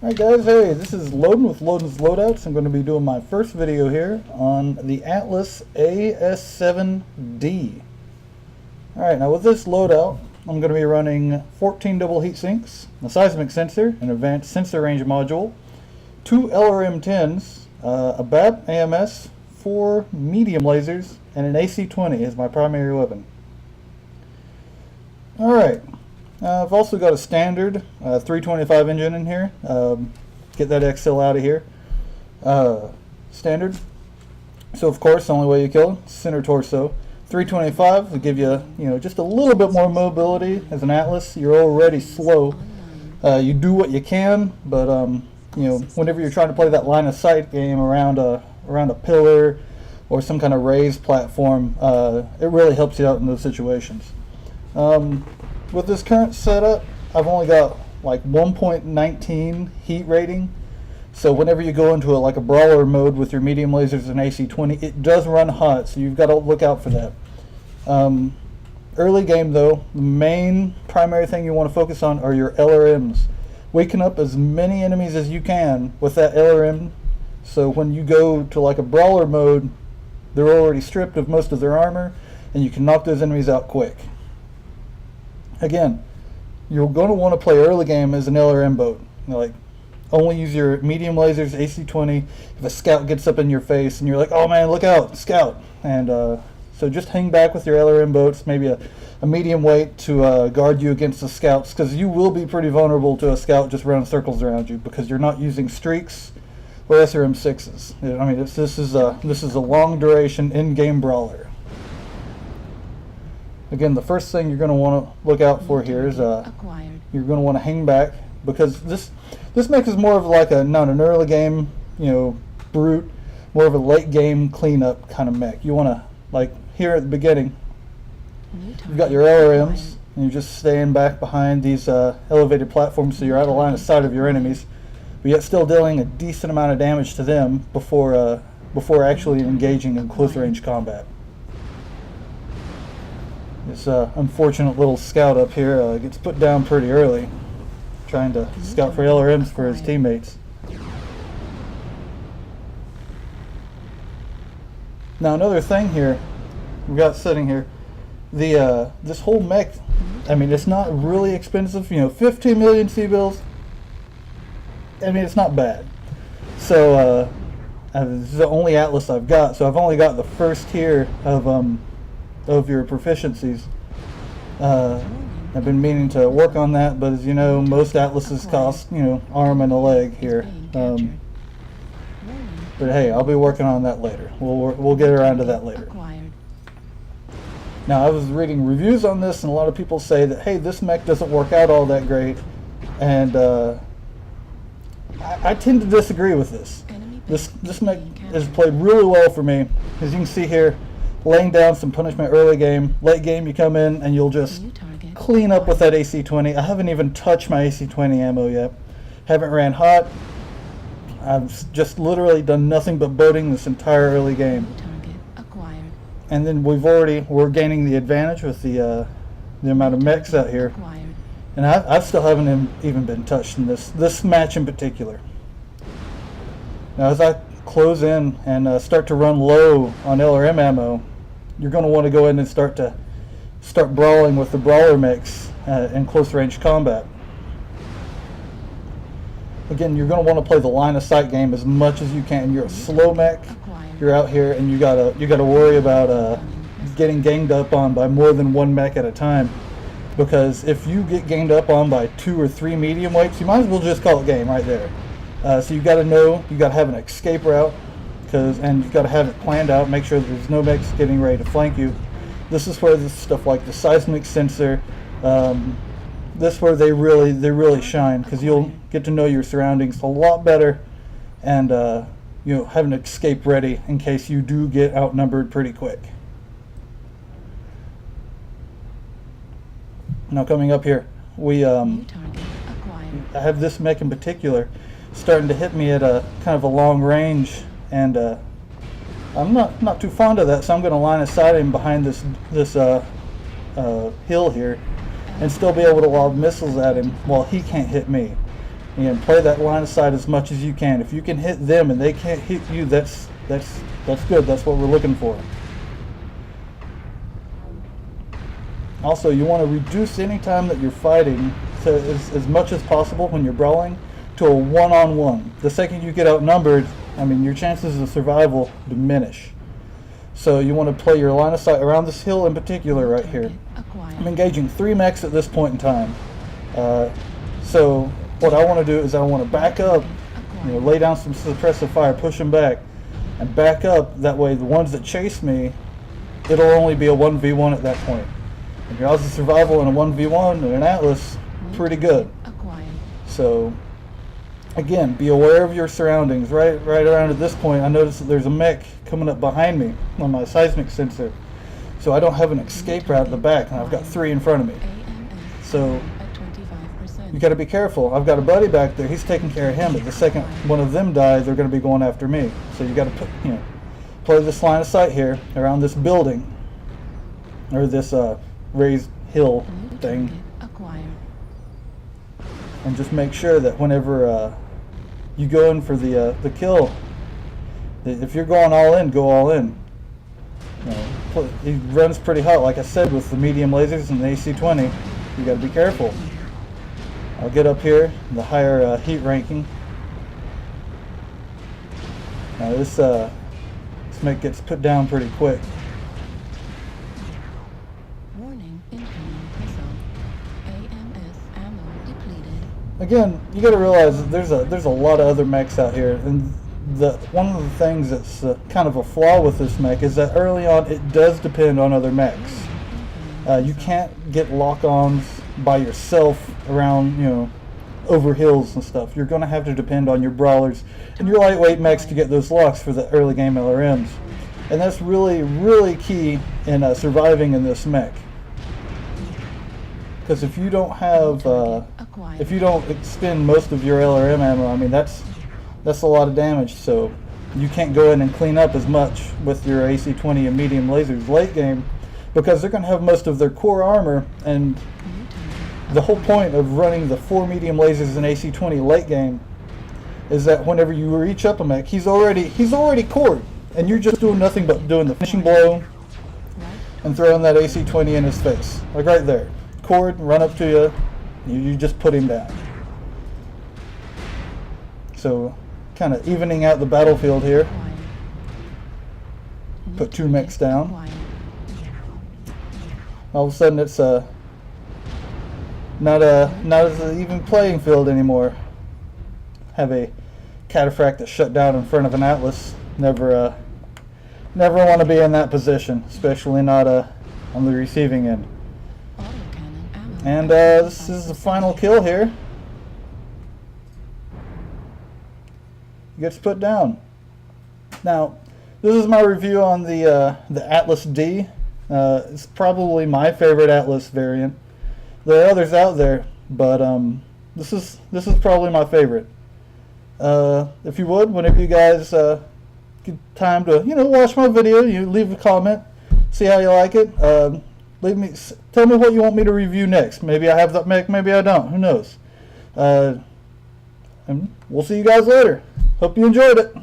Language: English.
Alright guys, hey, this is Loden with Loden's Loadouts. I'm going to be doing my first video here on the Atlas AS7-D. Alright, now with this loadout, I'm going to be running 14 double heat sinks, a seismic sensor, an advanced sensor range module, 2 LRM10s, a BAP AMS, 4 medium lasers, and an AC-20 as my primary weapon. Alright. I've also got a standard 325 engine in here. Get that XL out of here. Standard. So of course the only way you kill him, center torso. 325 will give you, just a little bit more mobility as an Atlas. You're already slow. You do what you can, but whenever you're trying to play that line of sight game around a pillar or some kind of raised platform, it really helps you out in those situations. With this current setup, I've only got like 1.19 heat rating. So whenever you go into a brawler mode with your medium lasers and AC-20, it does run hot, so you've got to look out for that. Early game though, the main primary thing you want to focus on are your LRMs. Waking up as many enemies as you can with that LRM, so when you go to like a brawler mode, they're already stripped of most of their armor, and you can knock those enemies out quick. Again, you're going to want to play early game as an LRM boat. Only use your medium lasers, AC-20. If a scout gets up in your face and you're like, oh man, look out, scout. And so just hang back with your LRM boats, maybe a medium weight to guard you against the scouts, because you will be pretty vulnerable to a scout just running circles around you because you're not using streaks or SRM6s. I mean, this is a long duration in-game brawler. Again, the first thing you're going to want to look out for here is you're going to want to hang back, because this mech is more of like not an early game, brute, more of a late game cleanup kind of mech. You want to, like here at the beginning, you've got your LRMs, and you're just staying back behind these elevated platforms, so you're out of line of sight of your enemies, but yet still dealing a decent amount of damage to them before actually engaging in close range combat. This unfortunate little scout up here gets put down pretty early, trying to scout for LRMs for his teammates. Now another thing here, we got sitting here, this whole mech, I mean, it's not really expensive, 15 million C-bills, I mean, it's not bad. So this is the only Atlas I've got, so I've only got the first tier of your proficiencies. I've been meaning to work on that, but as you know, most Atlases cost, arm and a leg here. But hey, I'll be working on that later. We'll get around to that later. Now, I was reading reviews on this, and a lot of people say that, hey, this mech doesn't work out all that great, and I tend to disagree with this. This mech has played really well for me. As you can see here, laying down some punishment early game. Late game, you come in and you'll just clean up with that AC-20. I haven't even touched my AC-20 ammo yet. Haven't ran hot. I've just literally done nothing but boating this entire early game. And then we're gaining the advantage with the amount of mechs out here. And I still haven't even been touched in this match in particular. Now as I close in and start to run low on LRM ammo, you're going to want to go in and start brawling with the brawler mechs in close range combat. Again, you're going to want to play the line of sight game as much as you can. You're a slow mech. You're out here, and you gotta worry about getting ganged up on by more than one mech at a time. Because if you get ganged up on by 2 or 3 medium weights, you might as well just call it game right there. So you got to know, you got to have an escape route, and you've got to have it planned out. Make sure there's no mechs getting ready to flank you. This is where this stuff like the seismic sensor, this is where they really shine, because you'll get to know your surroundings a lot better, and have an escape ready in case you do get outnumbered pretty quick. Now coming up here, I have this mech in particular starting to hit me at a kind of a long range, and I'm not too fond of that, so I'm going to line of sight him behind this hill here, and still be able to lob missiles at him while he can't hit me. And play that line of sight as much as you can. If you can hit them and they can't hit you, that's good. That's what we're looking for. Also, you want to reduce any time that you're fighting to as much as possible when you're brawling to a one-on-one. The second you get outnumbered, I mean, your chances of survival diminish. So you want to play your line of sight around this hill in particular right here. I'm engaging 3 mechs at this point in time. So what I want to do is I want to back up, lay down some suppressive fire, push them back, and back up. That way the ones that chase me, it'll only be a 1v1 at that point. And your odds of survival in a 1v1 in an Atlas, pretty good. So again, be aware of your surroundings. Right around at this point, I noticed that there's a mech coming up behind me on my seismic sensor. So I don't have an escape route at the back, and I've got 3 in front of me. So you got to be careful. I've got a buddy back there. He's taking care of him, but the second one of them dies, they're going to be going after me. So you got to play this line of sight here around this building, or this raised hill thing, and just make sure that whenever you go in for the kill, if you're going all in, go all in. He runs pretty hot, like I said, with the medium lasers and the AC-20. You got to be careful. I'll get up here, the higher heat ranking. Now this mech gets put down pretty quick. Warning, incoming missile. AMS ammo depleted. Again, you got to realize that there's a lot of other mechs out here, and one of the things that's kind of a flaw with this mech is that early on it does depend on other mechs. You can't get lock-ons by yourself around, over hills and stuff. You're going to have to depend on your brawlers and your lightweight mechs to get those locks for the early game LRMs. And that's really, really key in surviving in this mech. Because if you don't have, if you don't expend most of your LRM ammo, I mean, that's a lot of damage. So you can't go in and clean up as much with your AC-20 and medium lasers late game, because they're going to have most of their core armor. And the whole point of running the 4 medium lasers and AC-20 late game is that whenever you reach up a mech, he's already cored, and you're just doing nothing but doing the finishing blow and throwing that AC-20 in his face, like right there. Cored, run up to you just put him down. So kind of evening out the battlefield here. Put 2 mechs down. All of a sudden it's not as an even playing field anymore. Have a cataphract that's shut down in front of an Atlas. Never want to be in that position, especially not on the receiving end. And this is the final kill here. He gets put down. Now, this is my review on the Atlas-D. It's probably my favorite Atlas variant. There are others out there, but this is probably my favorite. If you would, whenever you guys get time to watch my video, you leave a comment, see how you like it. Tell me what you want me to review next. Maybe I have that mech, maybe I don't. Who knows? And we'll see you guys later. Hope you enjoyed it.